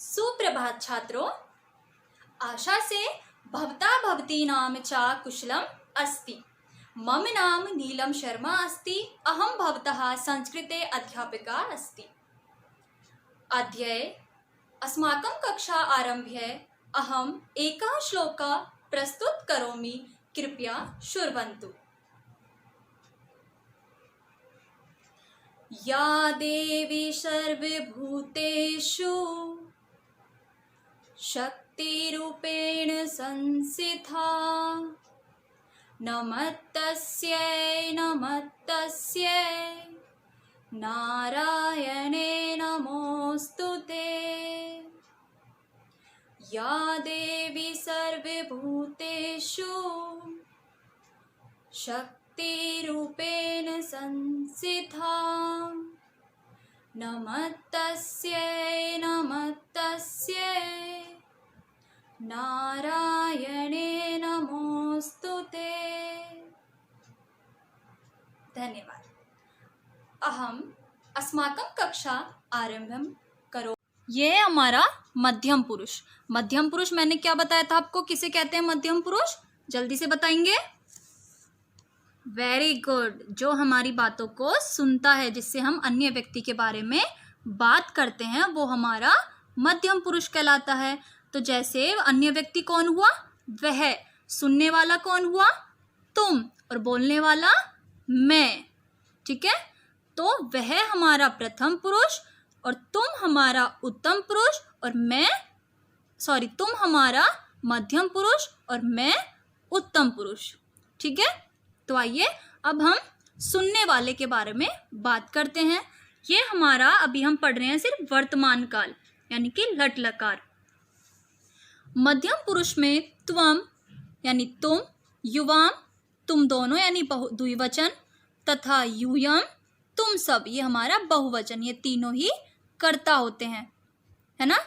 सुप्रभात छात्रों। आशा से भवता भवती नाम चा कुशलम अस्ति। मम नाम नीलम शर्मा अस्ति। अहम भवतः संस्कृते अध्यापिका अस्ति। अद्य अस्माकं कक्षा आरभ्य अहम एकः श्लोकः प्रस्तुत करोमि, कृपया शृण्वन्तु। या देवी सर्वभूतेषु शक्तिरूपेण संस्थिता नमस्तस्यै नमस्तस्यै नारायणे नमोऽस्तुते। या देवी सर्वभूतेषु शक्तिरूपेण संस्थिता नमस्तस्यै नमस्तस्यै नारायणे नमोऽस्तुते। धन्यवाद। अस्माकं कक्षा आरंभं करो। ये हमारा मध्यम पुरुष। मध्यम पुरुष मैंने क्या बताया था आपको, किसे कहते हैं मध्यम पुरुष? जल्दी से बताएंगे। Very good. जो हमारी बातों को सुनता है, जिससे हम अन्य व्यक्ति के बारे में बात करते हैं, वो हमारा मध्यम पुरुष कहलाता है। तो जैसे अन्य व्यक्ति कौन हुआ? वह। सुनने वाला कौन हुआ? तुम। और बोलने वाला मैं। ठीक है। तो वह हमारा प्रथम पुरुष और तुम हमारा उत्तम पुरुष और तुम हमारा मध्यम पुरुष और मैं उत्तम पुरुष। ठीक है। तो आइए अब हम सुनने वाले के बारे में बात करते हैं। ये हमारा अभी हम पढ़ रहे हैं सिर्फ वर्तमान काल, यानी कि लट लकार। मध्यम पुरुष में त्वम यानी तुम, युवाम तुम दोनों यानी द्विवचन, तथा यूयम तुम सब, ये हमारा बहुवचन। ये तीनों ही कर्ता होते हैं, है ना।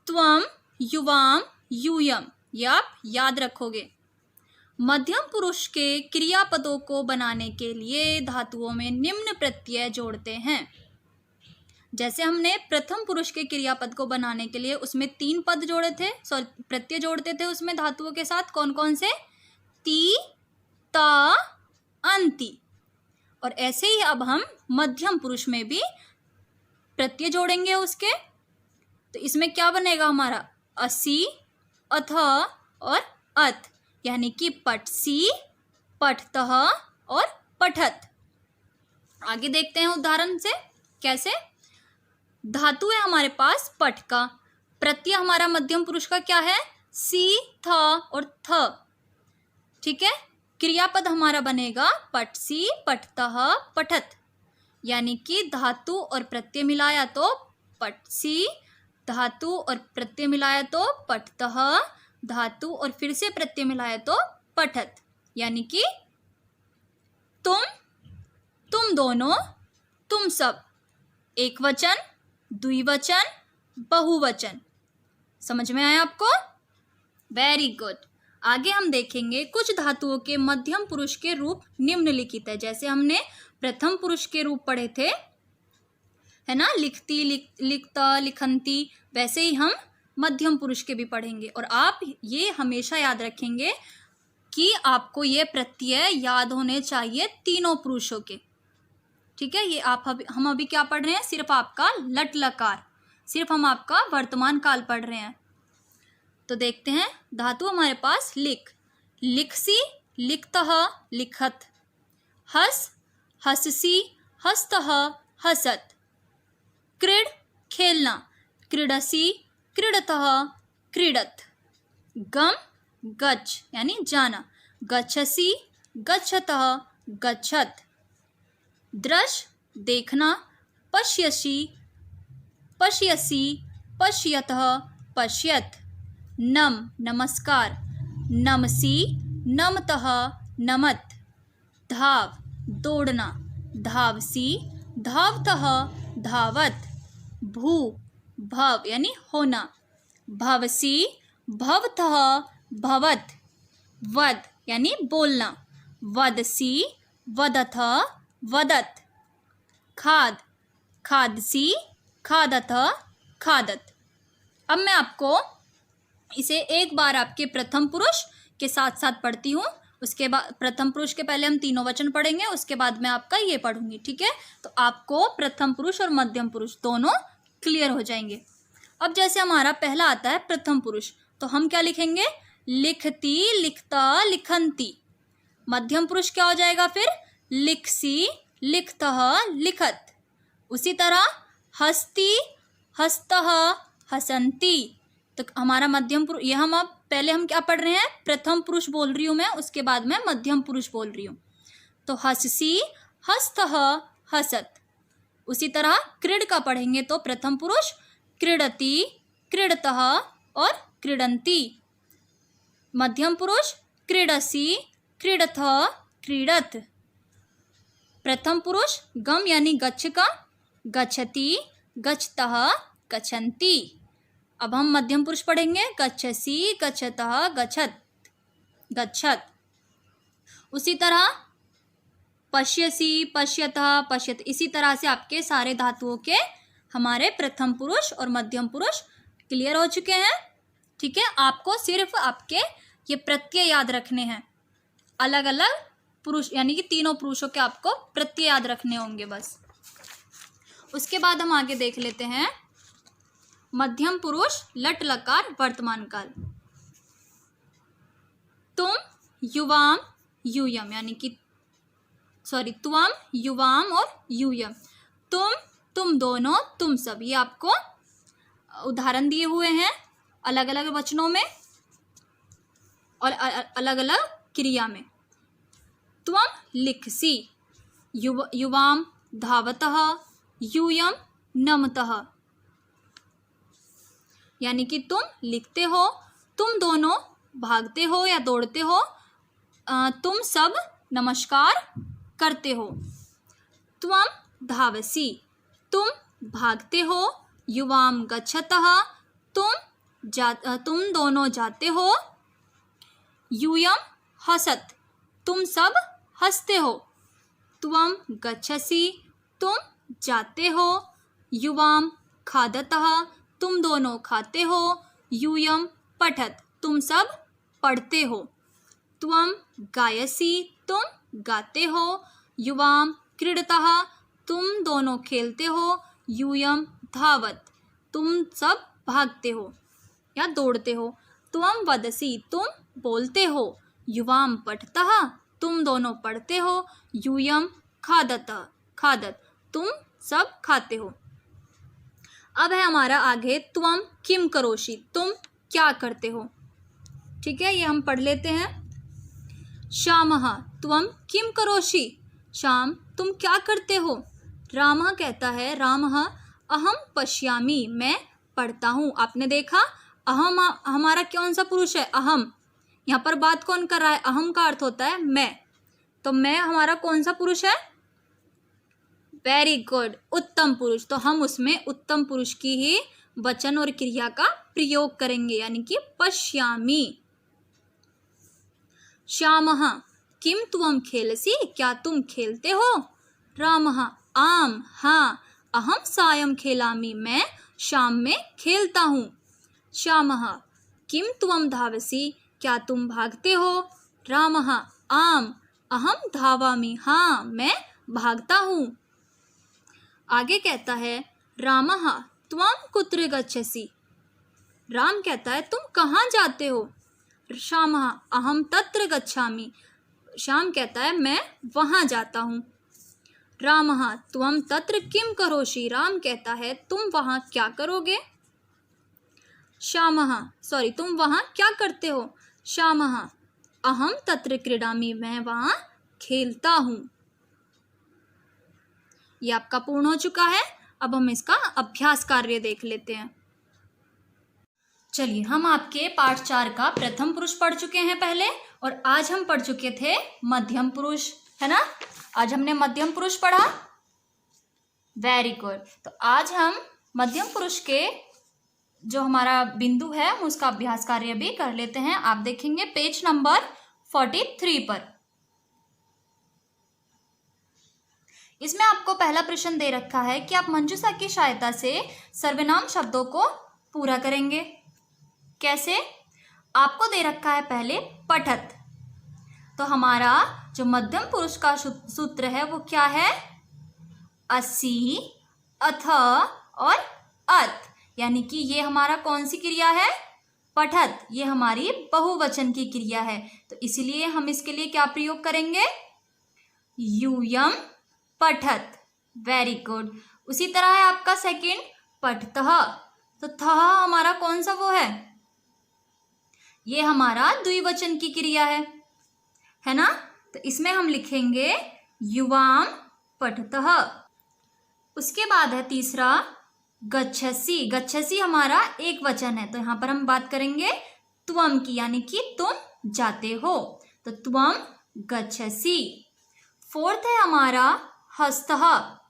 त्वम, युवाम, यूयम, ये आप याद रखोगे। मध्यम पुरुष के क्रियापदों को बनाने के लिए धातुओं में निम्न प्रत्यय जोड़ते हैं। जैसे हमने प्रथम पुरुष के क्रियापद को बनाने के लिए उसमें 3 पद जोड़े थे, प्रत्यय जोड़ते थे उसमें धातुओं के साथ। कौन कौन से? ती, ता, अंति। और ऐसे ही अब हम मध्यम पुरुष में भी प्रत्यय जोड़ेंगे उसके। तो इसमें क्या बनेगा हमारा? असि, अथ और अत, यानी कि पठसी, पठतः और पठत। आगे देखते हैं उदाहरण से कैसे। धातु है हमारे पास पठ का। प्रत्यय हमारा मध्यम पुरुष का क्या है? सी, थ और थ। ठीक है। क्रियापद हमारा बनेगा पठसी, पठतः, पठत, यानी कि धातु और प्रत्यय मिलाया तो पठसी, धातु और प्रत्यय मिलाया तो पठतः, धातु और फिर से प्रत्यय मिलाया तो पठत, यानी कि तुम दोनों, तुम सब। एक वचन, द्विवचन, बहुवचन। समझ में आया आपको? Very good. आगे हम देखेंगे कुछ धातुओं के मध्यम पुरुष के रूप निम्नलिखित है। जैसे हमने प्रथम पुरुष के रूप पढ़े थे, है ना, लिखती, लिखता, लिखंती, वैसे ही हम मध्यम पुरुष के भी पढ़ेंगे। और आप ये हमेशा याद रखेंगे कि आपको ये प्रत्यय याद होने चाहिए तीनों पुरुषों के। ठीक है। ये हम अभी क्या पढ़ रहे हैं? सिर्फ आपका लट लकार, सिर्फ हम आपका वर्तमान काल पढ़ रहे हैं। तो देखते हैं धातु हमारे पास लिख, लिखसी, लिखतः, लिखत, हस, हससी, हस्तः, हसत, क्रीड, खेलना, क्रीडसी, क्रीडतः, क्रीडत, गम, गच्छ यानी जाना, गच्छसि, गच्छतः, गच्छत, दृश, देखना, पश्यसि, पश्यसि, पश्यतः, पश्यत, नम, नमस्कार, नमसि, नमतः, नमत, धाव, दौड़ना, धावसी, धावतः, धावत, भू, भव यानी होना, भवसी, भवतः, भवत, वद यानी बोलना, वदसी, वदथ, वदत, खाद, खादसी, खादथ, खादत। अब मैं आपको इसे एक बार आपके प्रथम पुरुष के साथ साथ पढ़ती हूँ। उसके बाद प्रथम पुरुष के पहले हम तीनों वचन पढ़ेंगे, उसके बाद मैं आपका ये पढ़ूंगी, ठीक है। तो आपको प्रथम पुरुष और मध्यम पुरुष दोनों क्लियर हो जाएंगे। अब जैसे हमारा पहला आता है प्रथम पुरुष, तो हम क्या लिखेंगे? लिखती, लिखता, लिखंती। मध्यम पुरुष क्या हो जाएगा फिर? लिखसी, लिखतः, लिखत। उसी तरह हस्ती, हस्तः, हसंती। तो हमारा मध्यम पुरुष, ये हम अब पहले हम क्या पढ़ रहे हैं? प्रथम पुरुष बोल रही हूँ मैं, उसके बाद मैं मध्यम पुरुष बोल रही हूँ। तो हससी, हस्तः, हसत। उसी तरह क्रीड का पढ़ेंगे तो प्रथम पुरुष क्रीडति, क्रीडतः और क्रीडंती। मध्यम पुरुष क्रीडसी, क्रीडथ, क्रीडत। प्रथम पुरुष गम यानी गच्छ का गच्छति, गच्छतः, गच्छन्ति। अब हम मध्यम पुरुष पढ़ेंगे गच्छसि, गच्छतः, गच्छत, गच्छत। उसी तरह पश्यसि, पश्यतः, पश्यत। इसी तरह से आपके सारे धातुओं के हमारे प्रथम पुरुष और मध्यम पुरुष क्लियर हो चुके हैं, ठीक है। आपको सिर्फ आपके ये प्रत्यय याद रखने हैं, अलग अलग पुरुष यानी कि तीनों पुरुषों के आपको प्रत्यय याद रखने होंगे बस। उसके बाद हम आगे देख लेते हैं मध्यम पुरुष लट लकार वर्तमान काल। तुम, युवाम, यूयम यानी कि त्वम, युवाम और यूयम। तुम, तुम दोनों, तुम सब, ये आपको उदाहरण दिए हुए हैं अलग अलग वचनों में और अलग अलग क्रिया में। त्वम लिखसी, युवाम धावतः, यूयम नमतः। यानी कि तुम लिखते हो, तुम दोनों भागते हो या दौड़ते हो, तुम सब नमस्कार करते हो। त्वम धावसी, तुम भागते हो, युवाम गच्छतः, तुम दोनों जाते हो, यूयम हसत, तुम सब हंसते हो। त्वम गच्छसि, तुम जाते हो, युवाम खादतः, तुम दोनों खाते हो, यूयम पठत, तुम सब पढ़ते हो। त्वम गायसि, तुम गाते हो, युवाम क्रीडतः, तुम दोनों खेलते हो, यूयम धावत, तुम सब भागते हो या दौड़ते हो। त्वम वदसि, तुम बोलते हो, युवाम पठतः, तुम दोनों पढ़ते हो, यूयम खादत, तुम सब खाते हो। अब है हमारा आगे त्वम किम करोषि, तुम क्या करते हो, ठीक है। ये हम पढ़ लेते हैं। श्यामः, त्वम किम करोषि, श्याम तुम क्या करते हो। रामः कहता है, रामः अहम पश्यामि, मैं पढ़ता हूँ। आपने देखा अहम हमारा कौन सा पुरुष है? अहम। यहाँ पर बात कौन कर रहा है? अहम का अर्थ होता है मैं, तो मैं हमारा कौन सा पुरुष है? वेरी गुड, उत्तम पुरुष। तो हम उसमें उत्तम पुरुष की ही वचन और क्रिया का प्रयोग करेंगे, यानी कि पश्यामि। श्यामः किम त्वम खेलसि, क्या तुम खेलते हो। रामः आम, हाँ, अहम सायं खेलामि, मैं शाम में खेलता हूँ। श्यामः किम त्वम धावसि, क्या तुम भागते हो। रामः आम, अहम धावामि, हाँ, मैं भागता हूँ। आगे कहता है रामः त्वम कुत्र गच्छसि, राम कहता है तुम कहाँ जाते हो। श्यामः अहम तत्र गच्छामि, श्याम कहता है मैं वहाँ जाता हूँ। रामः त्वम तत्र किम करोषि, राम कहता है तुम वहाँ क्या करोगे। श्यामः तुम वहाँ क्या करते हो। श्यामः अहम तत्र क्रीडामि, मैं वहाँ खेलता हूँ। ये आपका पूर्ण हो चुका है। अब हम इसका अभ्यास कार्य देख लेते हैं। चलिए, हम आपके पाठ 4 का प्रथम पुरुष पढ़ चुके हैं पहले, और आज हम पढ़ चुके थे मध्यम पुरुष, है ना। आज हमने मध्यम पुरुष पढ़ा, वेरी गुड। तो आज हम मध्यम पुरुष के जो हमारा बिंदु है हम उसका अभ्यास कार्य भी कर लेते हैं। आप देखेंगे पेज नंबर 43 पर। इसमें आपको पहला प्रश्न दे रखा है कि आप मंजूषा की सहायता से सर्वनाम शब्दों को पूरा करेंगे। कैसे? आपको दे रखा है पहले पठत, तो हमारा जो मध्यम पुरुष का सूत्र है वो क्या है? असि, अथ और अत, यानी कि ये हमारा कौन सी क्रिया है? पठत। ये हमारी बहुवचन की क्रिया है, तो इसलिए हम इसके लिए क्या प्रयोग करेंगे? यूयम पठत। Very good. उसी तरह है आपका सेकंड पठतः, तो थ हमारा कौन सा वो है? ये हमारा द्विवचन की क्रिया है ना? तो इसमें हम लिखेंगे युवाम पठतः। उसके बाद है तीसरा गच्छसि। गच्छसि हमारा एक वचन है, तो यहाँ पर हम बात करेंगे त्वम की, यानी कि तुम जाते हो, तो त्वम गच्छसि। फोर्थ है हमारा हस्तः।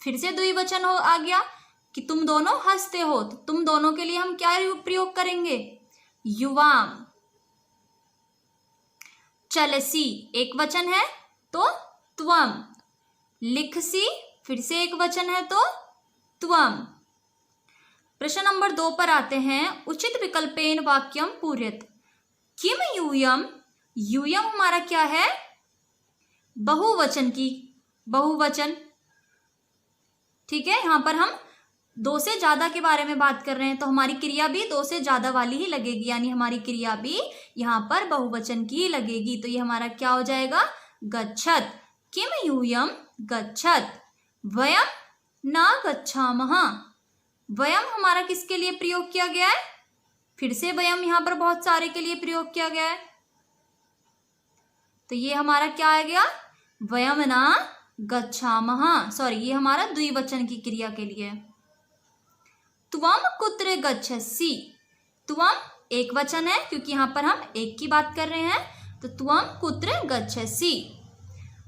फिर से द्विवचन हो आ गया कि तुम दोनों हंसते हो, तो तुम दोनों के लिए हम क्या प्रयोग करेंगे? युवाम। चलसी एक वचन है तो त्वम। लिखसी फिर से एक वचन है तो त्वम। प्रश्न नंबर 2 पर आते हैं। उचित विकल्पेन वाक्यम पूर्यत। किम यूयम। यूयम हमारा क्या है? बहुवचन की बहुवचन। ठीक है, यहां पर हम 2 से ज्यादा के बारे में बात कर रहे हैं, तो हमारी क्रिया भी 2 से ज्यादा वाली ही लगेगी, यानी हमारी क्रिया भी यहाँ पर बहुवचन की ही लगेगी। तो ये हमारा क्या हो जाएगा? गच्छत। किम यूयम गच्छत। वयम न गच्छामः। वयम हमारा किसके लिए प्रयोग किया गया है? फिर से वयम यहाँ पर बहुत सारे के लिए प्रयोग किया गया है, तो ये हमारा क्या आ गया? वयम न गच्छामः। सॉरी, ये हमारा द्विवचन की क्रिया के लिए। त्वम कुत्र गच्छसि। त्वम एक वचन है, क्योंकि यहाँ पर हम एक की बात कर रहे हैं, तो त्वम कुत्र गच्छसि।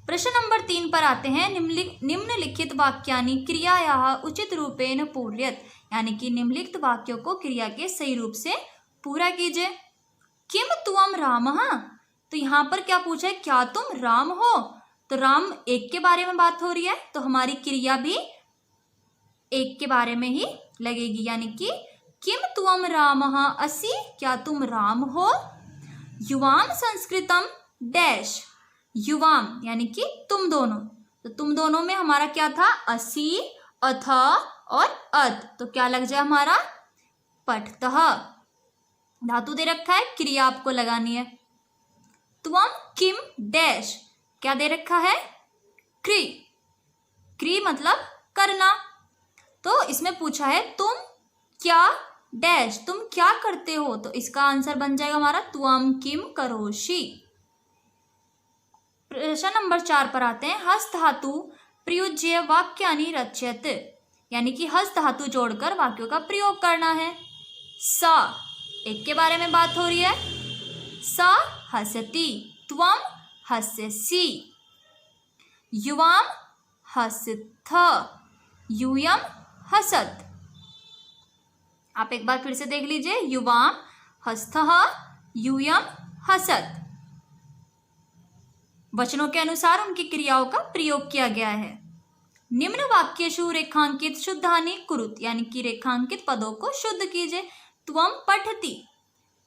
प्रश्न नंबर 3 पर आते हैं। निम्नलिखित वाक्यानि क्रियायाः उचित रूपेण पूर्यत, यानी कि निम्नलिखित वाक्यों को क्रिया के सही रूप से पूरा कीजिए। किम त्वम रामः। तो यहाँ पर क्या पूछा है? क्या तुम राम हो? तो राम एक के बारे में बात हो रही है, तो हमारी क्रिया भी एक के बारे में ही लगेगी, यानी कि किम त्वम रामः असि। क्या तुम राम हो? युवाम संस्कृतम डैश। युवाम यानी कि तुम दोनों, तो तुम दोनों में हमारा क्या था? असि, अथ और अत, तो क्या लग जाए हमारा? पठतः। धातु दे रखा है, क्रिया आपको लगानी है। त्वम किम डैश, क्या दे रखा है? क्रि। क्रि मतलब करना, तो इसमें पूछा है तुम क्या डैश, तुम क्या करते हो, तो इसका आंसर बन जाएगा हमारा त्वम किम करोषि। प्रश्न नंबर 4 पर आते हैं। हस्त धातु प्रयुज्य वाक्यानि रचयत, यानी कि हस्त धातु जोड़कर वाक्यों का प्रयोग करना है। सा एक के बारे में बात हो रही है, सा हसति। त्वम हस्यसि। युवाम हसथ। यूयम हसत। आप एक बार फिर से देख लीजिए। युवाम हस्तः, यूयम हसत। वचनों के अनुसार उनकी क्रियाओं का प्रयोग किया गया है। निम्न वाक्येषु रेखांकित शुद्धानि कुरुत, यानी कि रेखांकित पदों को शुद्ध कीजिए। त्वम पठति,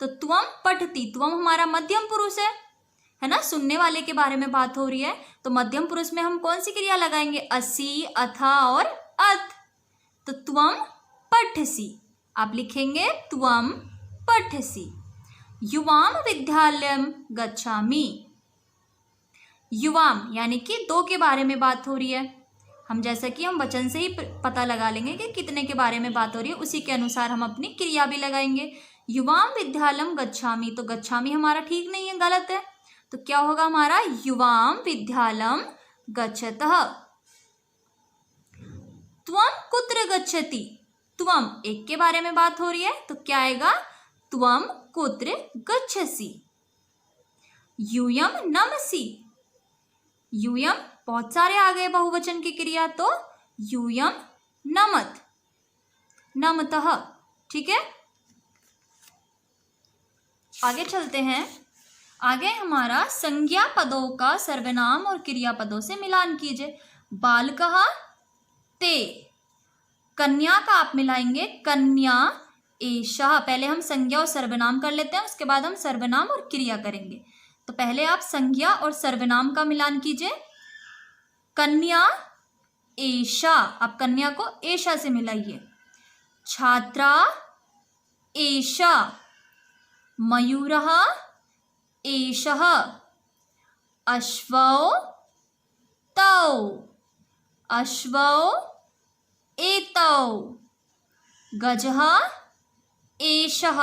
तो त्वम पठति, त्वम हमारा मध्यम पुरुष है ना, सुनने वाले के बारे में बात हो रही है, तो मध्यम पुरुष में हम कौन सी क्रिया लगाएंगे? असि, अथा और अत, तो त्वम पठसि। आप लिखेंगे त्वम पठसि। युवाम विद्यालयम गच्छामि। युवाम यानी कि 2 के बारे में बात हो रही है, हम जैसा कि हम वचन से ही पता लगा लेंगे कि कितने के बारे में बात हो रही है, उसी के अनुसार हम अपनी क्रिया भी लगाएंगे। युवाम विद्यालयम गच्छामि, तो गच्छामि हमारा ठीक नहीं है, गलत है, तो क्या होगा हमारा? युवाम विद्यालयम गच्छतः। त्वम कुत्र गच्छति। त्वम एक के बारे में बात हो रही है, तो क्या आएगा? त्वम कुत्र गच्छसि। यूयम नमसि। यूयम बहुत सारे आ गए बहुवचन की क्रिया, तो यूयम नमत, नमतः। ठीक है, आगे चलते हैं। आगे हमारा संज्ञा पदों का सर्वनाम और क्रियापदों से मिलान कीजिए। बालकः ते, कन्या का आप मिलाएंगे कन्या एषः, पहले हम संज्ञा और सर्वनाम कर लेते हैं, उसके बाद हम सर्वनाम और क्रिया करेंगे। तो पहले आप संज्ञा और सर्वनाम का मिलान कीजिए। कन्या एषा, आप कन्या को एषा से मिलाइए। छात्रा एषा, मयूरः एषः, अश्वौ तौ, अश्वौ एतौ, गजः एषः।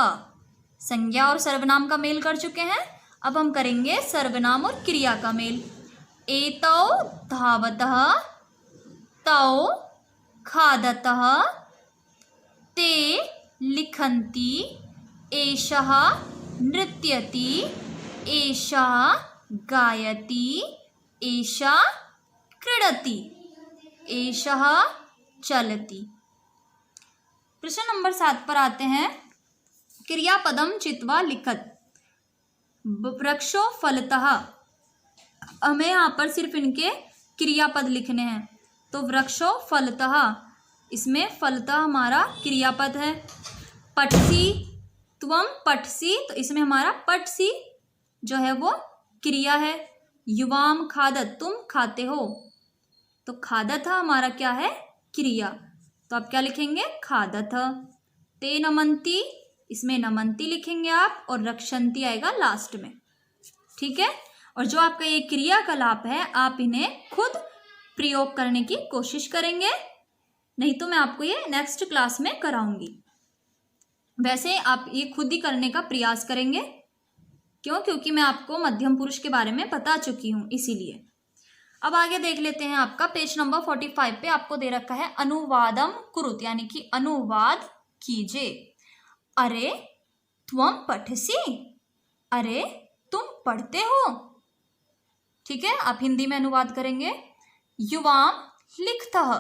संज्ञा और सर्वनाम का मेल कर चुके हैं, अब हम करेंगे सर्वनाम और क्रिया का मेल। एतौ धावतः, तौ खादतः, ते लिखन्ति, एषः नृत्यति, एषा गायति, एषा क्रीडति, एषः चलति। प्रश्न नंबर 7 पर आते हैं। क्रियापदम चित्वा लिखत। वृक्षो फलतः, हमें यहाँ पर सिर्फ इनके क्रियापद लिखने हैं। तो वृक्षो फलतः, इसमें फलतः हमारा क्रियापद है। पठसी त्वम पठसी, तो इसमें हमारा पठसी जो है वो क्रिया है। युवाम खादत, तुम खाते हो, तो खादत हमारा क्या है, क्रिया। तो आप क्या लिखेंगे, खादत। ते नमन्ति, इसमें नमन्ति लिखेंगे आप, और रक्षन्ति आएगा लास्ट में। ठीक है, और जो आपका ये क्रियाकलाप है आप इन्हें खुद प्रयोग करने की कोशिश करेंगे, नहीं तो मैं आपको ये नेक्स्ट क्लास में कराऊंगी। वैसे आप ये खुद ही करने का प्रयास करेंगे, क्यों, क्योंकि मैं आपको मध्यम पुरुष के बारे में बता चुकी हूँ, इसीलिए। अब आगे देख लेते हैं। आपका पेज नंबर 45 पे आपको दे रखा है अनुवादम कुरुत, यानी कि अनुवाद कीजिए। अरे त्वम पठसी, अरे तुम पढ़ते हो। ठीक है, आप हिंदी में अनुवाद करेंगे। युवाम लिखतः,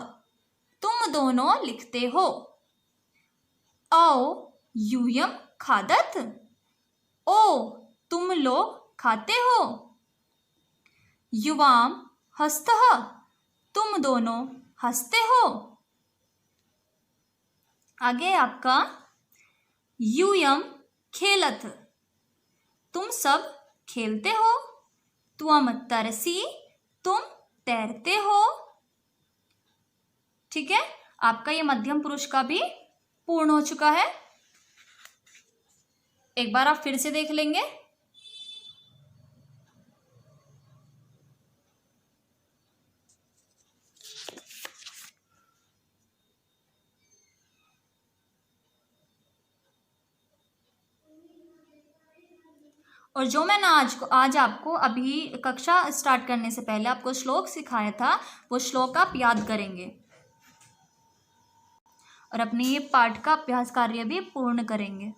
तुम दोनों लिखते हो। औ यूयम खादत, ओ तुम लोग खाते हो। युवाम हस्तः, तुम दोनों हंसते हो। आगे आपका यूयम खेलत, तुम सब खेलते हो। त्वम तरसी, तुम तैरते हो। ठीक है, आपका ये मध्यम पुरुष का भी पूर्ण हो चुका है। एक बार आप फिर से देख लेंगे। और जो मैंने आज आपको अभी कक्षा स्टार्ट करने से पहले आपको श्लोक सिखाया था, वो श्लोक आप याद करेंगे और अपने ये पाठ का अभ्यास कार्य भी पूर्ण करेंगे।